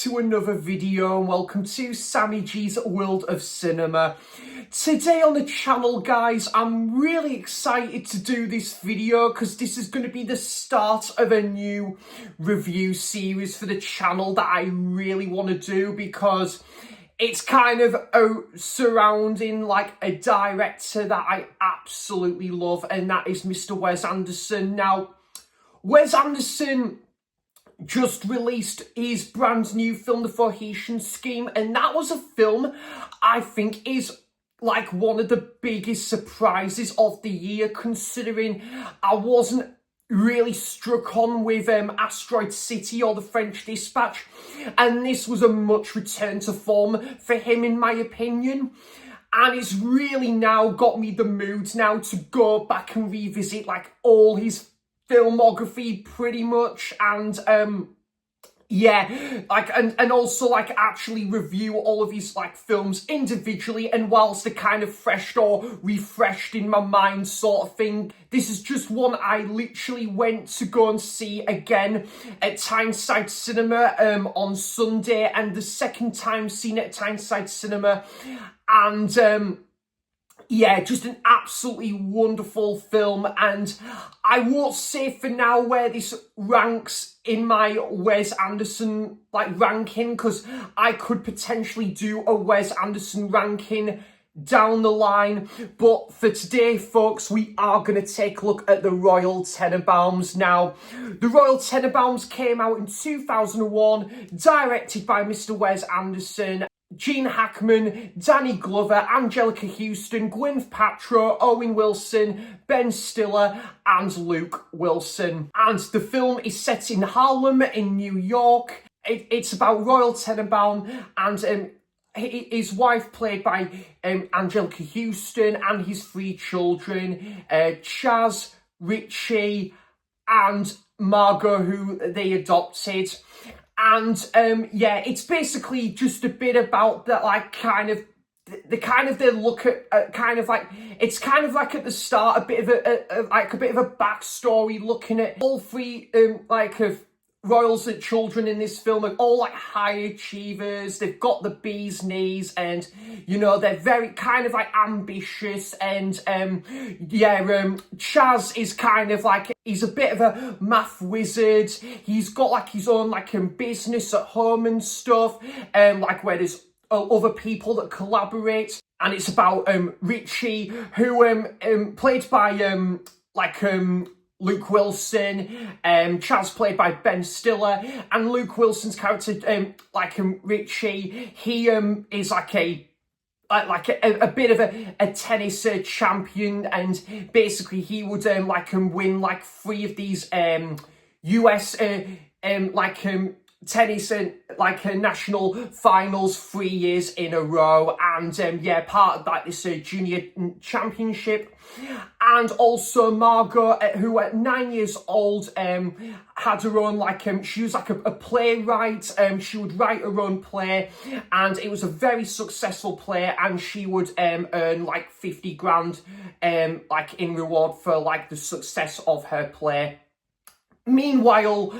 to another video and welcome to Sammy G's World of Cinema. Today on the channel, guys, I'm really excited to do this video because this is going to be the start of a new review series for the channel that I really want to do because it's kind of surrounding like a director that I absolutely love, and that is Mr. Wes Anderson. Now, Wes Anderson just released his brand new film, The Foundation Scheme, and that was a film I think is like one of the biggest surprises of the year, considering I wasn't really struck on with Asteroid City or The French Dispatch, and this was a much return to form for him in my opinion, and it's really now got me the mood now to go back and revisit like all his filmography pretty much, and and also like actually review all of his like films individually and whilst they're kind of fresh or refreshed in my mind sort of thing. This is just one I literally went to go and see again at Tyneside Cinema on Sunday, and the second time seen it at Tyneside Cinema, and yeah, just an absolutely wonderful film, and I won't say for now where this ranks in my Wes Anderson like ranking, because I could potentially do a Wes Anderson ranking down the line, but for today, folks, we are going to take a look at the Royal Tenenbaums. Now, the Royal Tenenbaums came out in 2001, directed by Mr. Wes Anderson. Gene Hackman, Danny Glover, Angelica Houston, Gwyneth Paltrow, Owen Wilson, Ben Stiller, and Luke Wilson. And the film is set in Harlem in New York. It's about Royal Tenenbaum and his wife, played by Angelica Houston, and his three children, Chaz, Richie, and Margot, who they adopted. And yeah, it's basically just a bit about that, like they look at kind of like, it's kind of like at the start a bit of a bit of a backstory, looking at all three of Royals' children in this film are all like high achievers. They've got the bee's knees, and you know, they're very kind of like ambitious, and Chaz is kind of like, he's a bit of a math wizard. He's got like his own like business at home and stuff, like where there's other people that collaborate. And it's about Richie, who played by Luke Wilson, Chaz played by Ben Stiller, and Luke Wilson's character, Richie, he is like a bit of a tennis champion, and basically he would win like 3 of these US tennis national finals 3 years in a row, and part of like this junior championship. And also Margot, who at 9 years old had her own she was like a playwright. She would write her own play, and it was a very successful play, and she would earn like 50 grand in reward for like the success of her play. Meanwhile,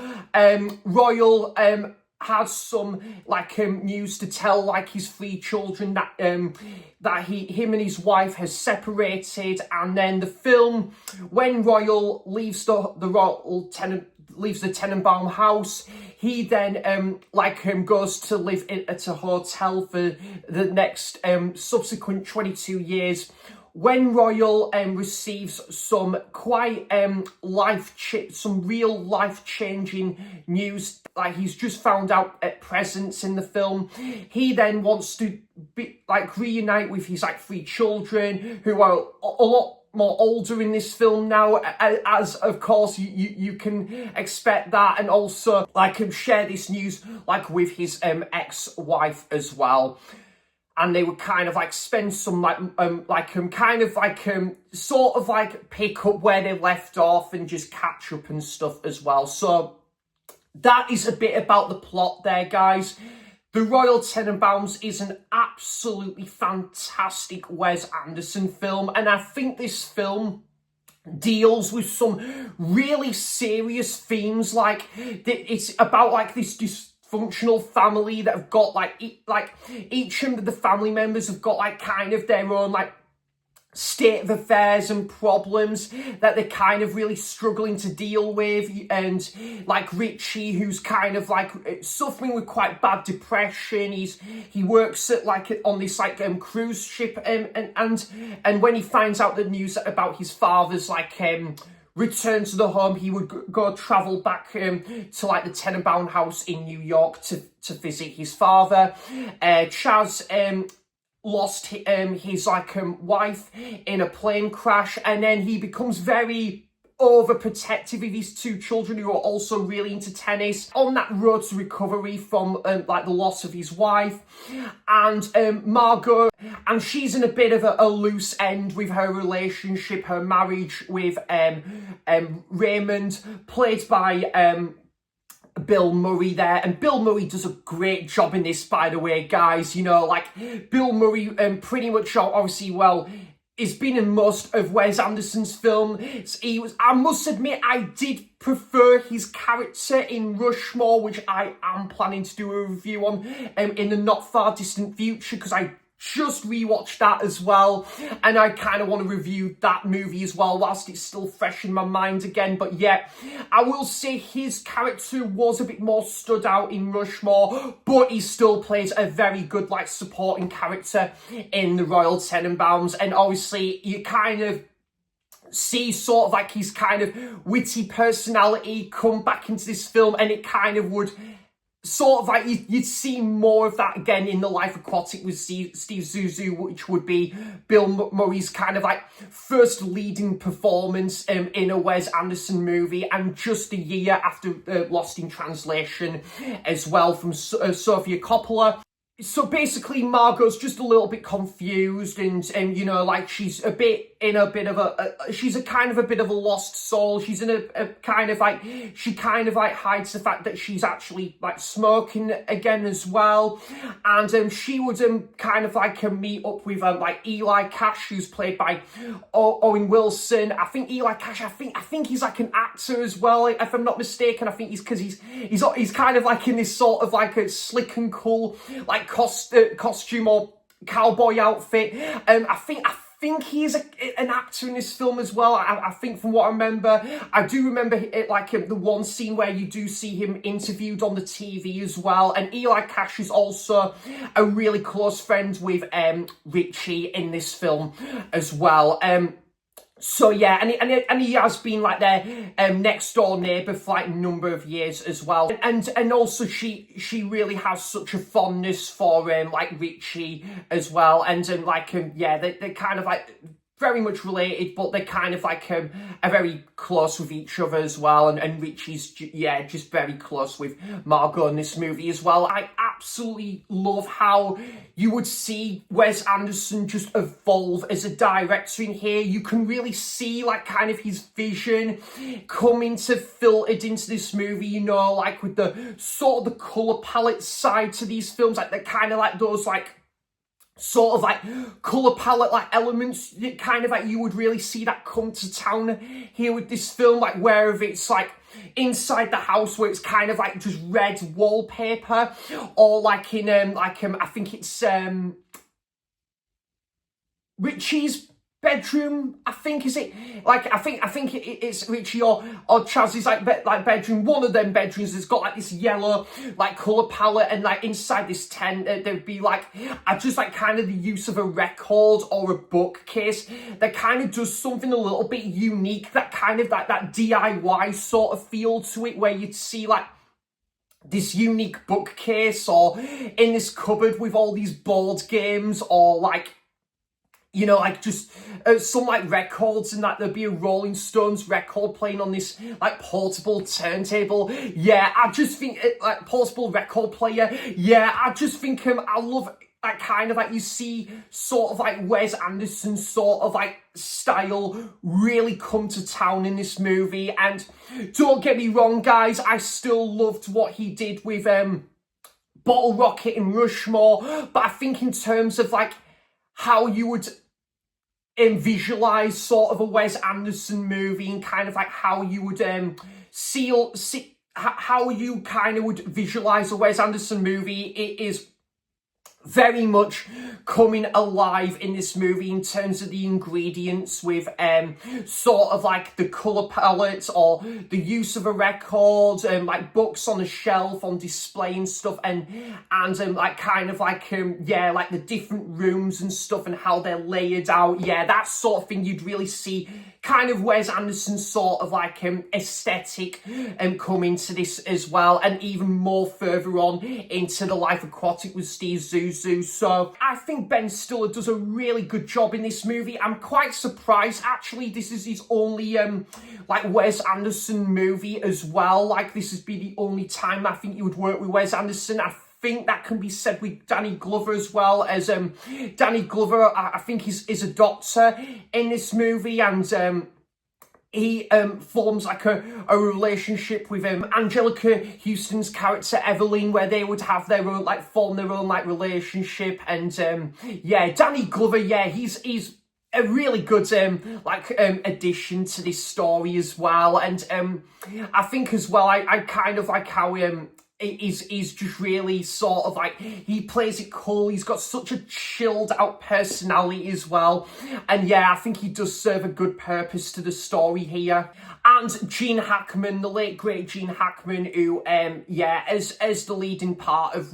Royal had some news to tell, like his 3 children that him and his wife has separated. And then the film, when Royal leaves the Tenenbaum house, he then goes to live at a hotel for the next subsequent 22 years. When Royal receives some quite some real life-changing news, like he's just found out at presents in the film, he then wants to reunite with his 3 children, who are a lot more older in this film now, as of course you can expect that, and also share this news with his ex-wife as well. And they would kind of spend some sort of pick up where they left off and just catch up and stuff as well. So that is a bit about the plot there, guys. The Royal Tenenbaums is an absolutely fantastic Wes Anderson film, and I think this film deals with some really serious themes. It's about this functional family that have got like each of the family members have got like kind of their own like state of affairs and problems that they're kind of really struggling to deal with. And like Richie, who's kind of like suffering with quite bad depression, he works at like on this like cruise ship, and when he finds out the news about his father's like return to the home, he would go travel back to like the Tenenbaum house in New York to visit his father. Chaz lost his like wife in a plane crash, and then he becomes very overprotective of his two children who are also really into tennis on that road to recovery from like the loss of his wife. And Margot, and she's in a bit of a loose end with her relationship, her marriage with Raymond, played by Bill Murray there. And Bill Murray does a great job in this, by the way, guys. You know, like Bill Murray pretty much obviously, well, he's been in most of Wes Anderson's film. I must admit, I did prefer his character in Rushmore, which I am planning to do a review on in the not far distant future, because I just rewatched that as well, and I kind of want to review that movie as well whilst it's still fresh in my mind again. But yeah, I will say his character was a bit more stood out in Rushmore, but he still plays a very good like supporting character in the Royal Tenenbaums. And obviously you kind of see sort of like his kind of witty personality come back into this film, and it kind of would sort of like you'd see more of that again in The Life Aquatic with Steve Zissou, which would be Bill Murray's kind of like first leading performance in a Wes Anderson movie, and just a year after Lost in Translation as well from Sofia Coppola. So basically Margot's just a little bit confused, and you know, like she's a kind of a bit of a lost soul. She's in a kind of like, she kind of like hides the fact that she's actually like smoking again as well. And she would kind of like meet up with like Eli Cash, who's played by Owen Wilson. I think Eli Cash, I think he's like an actor as well, if I'm not mistaken. I think he's kind of like in this sort of like a slick and cool like costume or cowboy outfit. I think he is an actor in this film as well. I think from what I remember, I do remember it, like the one scene where you do see him interviewed on the TV as well. And Eli Cash is also a really close friend with Richie in this film as well. So yeah, and he has been like their next door neighbour for like a number of years as well, and also she really has such a fondness for like Richie as well, and yeah, they're kind of like very much related, but they're kind of like are very close with each other as well, and Richie's just very close with Margot in this movie as well. I absolutely love how you would see Wes Anderson just evolve as a director in here. You can really see like kind of his vision coming to filtered into this movie, you know, like with the sort of the colour palette side to these films, like they're kind of like those like sort of like colour palette like elements, kind of like you would really see that come to town here with this film, like wherever it's like inside the house where it's kind of like just red wallpaper, or like in I think it's Richie's bedroom, I think, is it? Like I think it's Richie or Chaz's like bedroom. One of them bedrooms has got like this yellow like colour palette, and like inside this tent there'd be like just like kind of the use of a record or a bookcase that kind of does something a little bit unique, that kind of like that DIY sort of feel to it, where you'd see like this unique bookcase or in this cupboard with all these board games, or like, you know, like just some like records, and that there'd be a Rolling Stones record playing on this like portable turntable. Yeah, I just think like portable record player. Yeah, I just think I love like kind of like you see sort of like Wes Anderson sort of like style really come to town in this movie. And don't get me wrong, guys, I still loved what he did with Bottle Rocket and Rushmore, but I think in terms of like how you would visualize sort of a Wes Anderson movie, and kind of like how you would see how you kind of would visualize a Wes Anderson movie. It is very much coming alive in this movie in terms of the ingredients, with sort of like the color palette or the use of a record, like books on a shelf on display and stuff, and like kind of like yeah, like the different rooms and stuff and how they're layered out. Yeah, that sort of thing you'd really see kind of Wes Anderson's sort of like aesthetic come into this as well, and even more further on into The Life Aquatic with Steve Zissou. So I think Ben Stiller does a really good job in this movie. I'm quite surprised actually this is his only like Wes Anderson movie as well. Like, this has been the only time I think he would work with Wes Anderson. I think that can be said with Danny Glover as well, as Danny Glover, I think is a doctor in this movie, and he forms like a relationship with Angelica Houston's character Evelyn, where they would have their own, like, form their own like relationship. And yeah, Danny Glover, yeah, he's a really good addition to this story as well. And I think as well, I kind of like how he's just really sort of like, he plays it cool. He's got such a chilled out personality as well. And yeah, I think he does serve a good purpose to the story here. And Gene Hackman, the late great Gene Hackman, who yeah, as the leading part of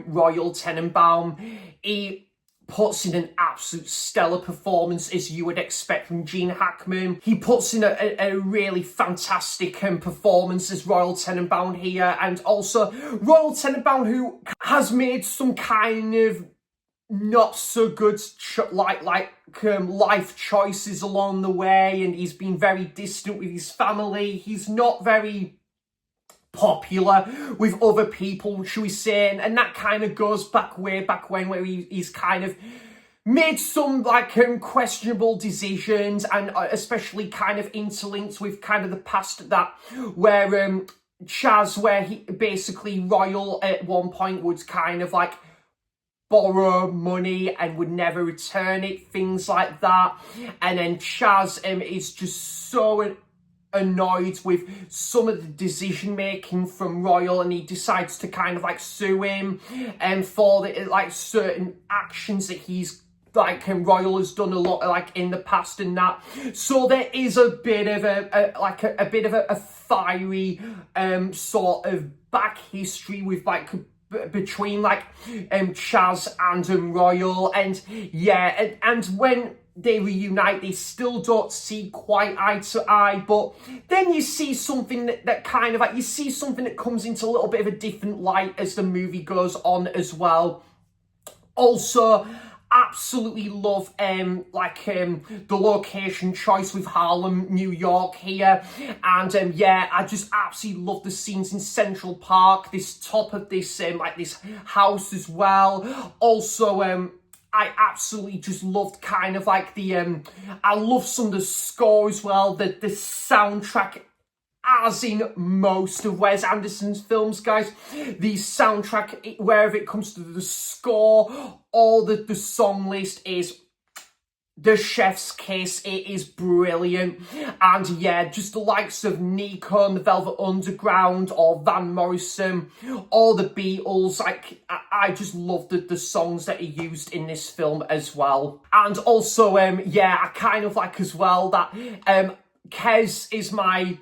Royal Tenenbaum, he puts in an absolute stellar performance, as you would expect from Gene Hackman. He puts in a really fantastic performance as Royal Tenenbaum here, and also Royal Tenenbaum, who has made some kind of not so good life choices along the way, and he's been very distant with his family. He's not very popular with other people, shall we say, and that kind of goes back way back when, where he's kind of made some like questionable decisions, and especially kind of interlinked with kind of the past, that where Chaz, where he basically Royal at one point would kind of like borrow money and would never return it, things like that. And then Chaz is just so annoyed with some of the decision making from Royal, and he decides to kind of like sue him and for the like certain actions that he's like Royal has done a lot like in the past and that. So there is a bit of a bit of a fiery sort of back history with like between like Chaz and Royal. And yeah, and when they reunite, they still don't see quite eye to eye, but then you see something that kind of like, you see something that comes into a little bit of a different light as the movie goes on as well. Also, absolutely love the location choice with Harlem, New York here. And yeah, I just absolutely love the scenes in Central Park, this top of this like this house as well. Also, I absolutely just loved kind of like the I love some of the score as well, the soundtrack, as in most of Wes Anderson's films, guys. The soundtrack, wherever it comes to the score or the song list, is the chef's kiss. It is brilliant. And yeah, just the likes of Nico and the Velvet Underground, or Van Morrison, or the Beatles. Like, I just love the songs that he used in this film as well. And also, yeah, I kind of like as well that Kes is my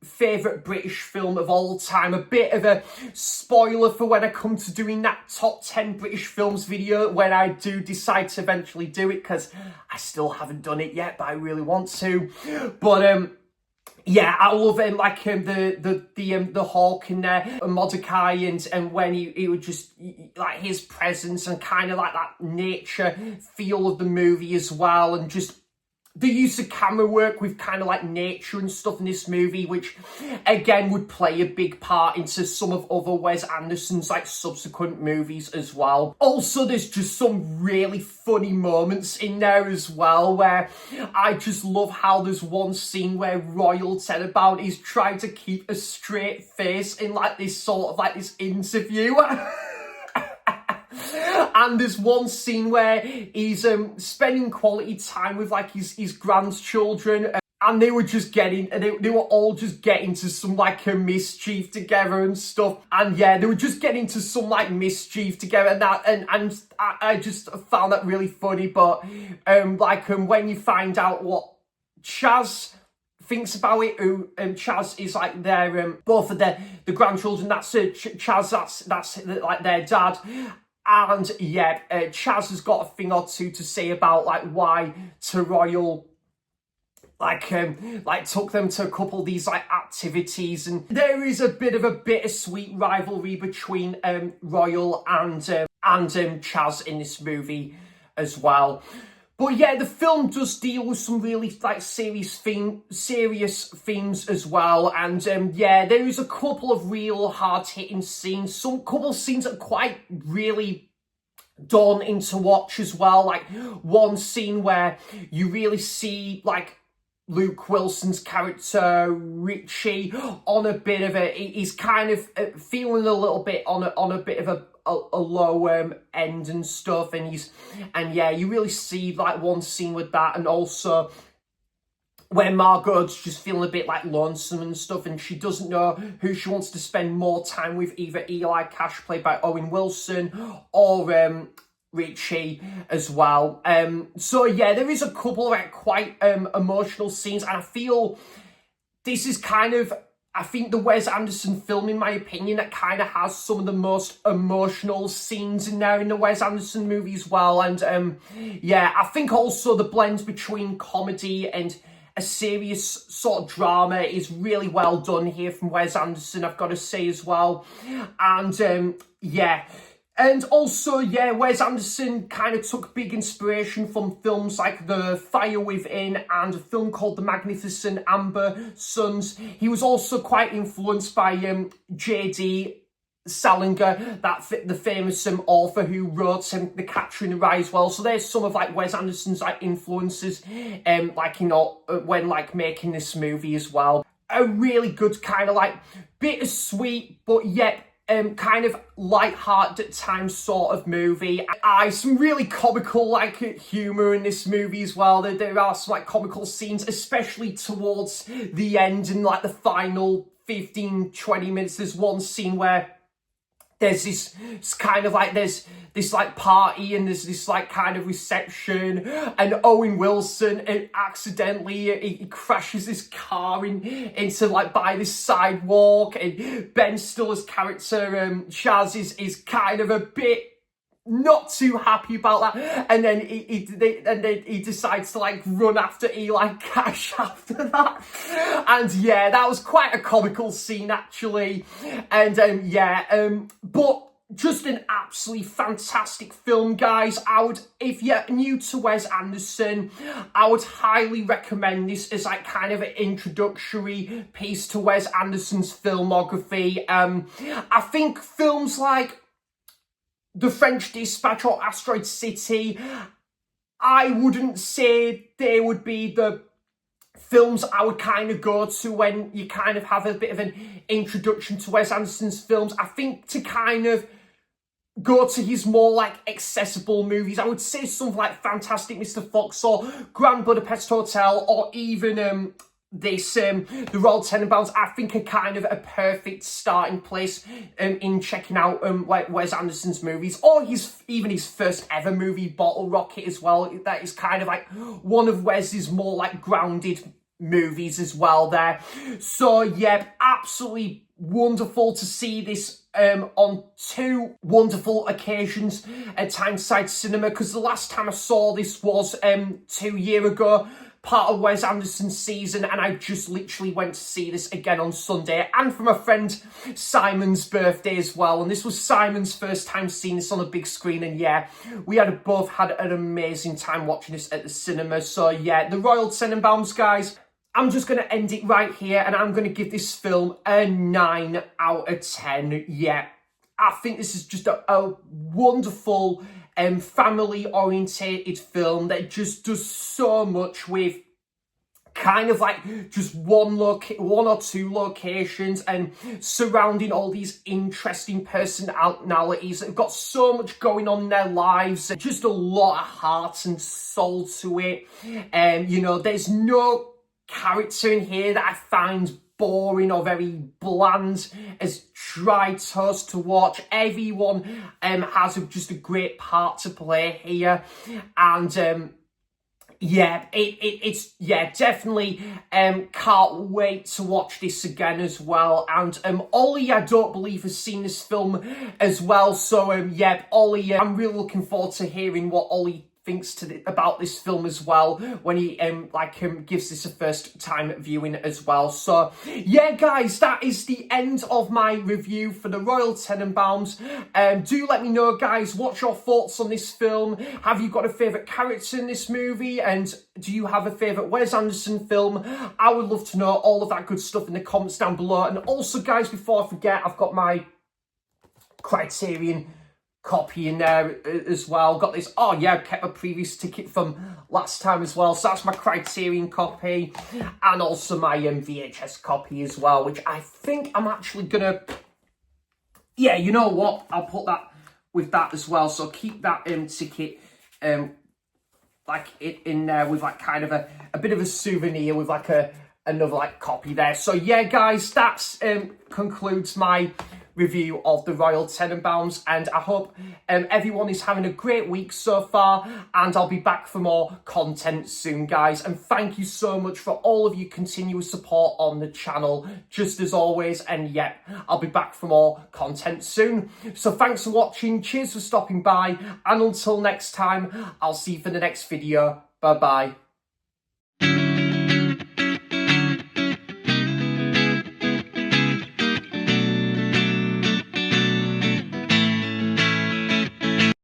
favourite British film of all time. A bit of a spoiler for when I come to doing that top 10 British films video, when I do decide to eventually do it, because I still haven't done it yet, but I really want to. But yeah, I love like the Hawk in there, Mordecai, and when he would just like his presence and kind of like that nature feel of the movie as well, and just the use of camera work with kind of like nature and stuff in this movie, which again would play a big part into some of other Wes Anderson's like subsequent movies as well. Also, there's just some really funny moments in there as well, where I just love how there's one scene where Royal Tenenbaum is trying to keep a straight face in like this sort of like this interview. And there's one scene where he's spending quality time with like his grandchildren, and they were just getting, they were all just getting to some like a mischief together and stuff. And yeah, they were just getting to some like mischief together, and that, and I just found that really funny. But when you find out what Chaz thinks about it, who Chaz is like their both of the grandchildren. That's Chaz. That's like their dad. And yeah, Chaz has got a thing or two to say about like why to Royal took them to a couple of these like activities, and there is a bit of a bittersweet rivalry between Royal and Chaz in this movie as well. But yeah, the film does deal with some really like serious themes as well, and yeah, there is a couple of real hard-hitting scenes. Some couple of scenes that are quite really daunting to watch as well. Like one scene where you really see like Luke Wilson's character Richie on a bit of a, he's kind of feeling a little bit on a bit of a low end and stuff, and yeah, you really see like one scene with that, and also when Margot's just feeling a bit like lonesome and stuff, and she doesn't know who she wants to spend more time with, either Eli Cash, played by Owen Wilson, or Richie as well. So yeah, there is a couple of like quite emotional scenes, and I feel this is kind of, I think the Wes Anderson film, in my opinion, that kind of has some of the most emotional scenes in there in the Wes Anderson movie as well. And yeah, I think also the blend between comedy and a serious sort of drama is really well done here from Wes Anderson, I've got to say as well. And yeah. And also, yeah, Wes Anderson kind of took big inspiration from films like The Fire Within and a film called The Magnificent Amber Sons. He was also quite influenced by J.D. Salinger, the famous author who wrote The Catcher in the Rye as well. So there's some of like Wes Anderson's like influences, when like making this movie as well. A really good kind of like bittersweet, but yet kind of light-hearted at times sort of movie. Some really comical like humour in this movie as well. There are some like comical scenes, especially towards the end and like the final 15-20 minutes. There's one scene where there's this kind of like, there's this like party and there's this like kind of reception, and Owen Wilson accidentally he crashes his car into like by this sidewalk, and Ben Stiller's character Chaz is kind of a bit not too happy about that, and then he decides to like run after Eli Cash after that, and yeah, that was quite a comical scene actually, and but just an absolutely fantastic film, guys. If you're new to Wes Anderson, I would highly recommend this as like kind of an introductory piece to Wes Anderson's filmography. I think films like The French Dispatch or Asteroid City, I wouldn't say they would be the films I would kind of go to when you kind of have a bit of an introduction to Wes Anderson's films. I think to kind of go to his more like accessible movies, I would say something like Fantastic Mr. Fox or Grand Budapest Hotel, or even the Royal Tenenbaums, I think are kind of a perfect starting place in checking out like Wes Anderson's movies, or even his first ever movie, Bottle Rocket as well. That is kind of like one of Wes's more like grounded movies as well there. So yeah, absolutely wonderful to see this on two wonderful occasions at Tyneside Cinema, because the last time I saw this was 2 years ago, part of Wes Anderson's season, and I just literally went to see this again on Sunday, and for my friend Simon's birthday as well. And this was Simon's first time seeing this on a big screen, and yeah, we both had an amazing time watching this at the cinema. So yeah, the Royal Tenenbaums, guys, I'm just going to end it right here, and I'm going to give this film a 9 out of 10. Yeah, I think this is just a wonderful family-orientated film that just does so much with kind of like just one or two locations, and surrounding all these interesting personalities that have got so much going on in their lives, and just a lot of heart and soul to it. And you know, there's no character in here that I find boring or very bland as dry toast to watch. Everyone has just a great part to play here, and yeah, it's definitely can't wait to watch this again as well. And Ollie, I don't believe, has seen this film as well, so yeah, Ollie, I'm really looking forward to hearing what Ollie thinks about this film as well when he gives this a first time viewing as well. So yeah, guys, that is the end of my review for the Royal Tenenbaums. Do let me know, guys, what's your thoughts on this film? Have you got a favourite character in this movie, and do you have a favourite Wes Anderson film? I would love to know all of that good stuff in the comments down below. And also, guys, before I forget, I've got my Criterion copy in there as well. Got this, oh yeah, I kept a previous ticket from last time as well, so that's my Criterion copy, and also my VHS copy as well, which I think I'm actually gonna, yeah, you know what, I'll put that with that as well, so keep that ticket like it in there with like kind of a bit of a souvenir with like another like copy there. So yeah, guys, that's concludes my review of the Royal Tenenbaums, and I hope everyone is having a great week so far, and I'll be back for more content soon, guys. And thank you so much for all of your continuous support on the channel, just as always. And yeah, I'll be back for more content soon. So thanks for watching, cheers for stopping by, and until next time, I'll see you for the next video. Bye bye.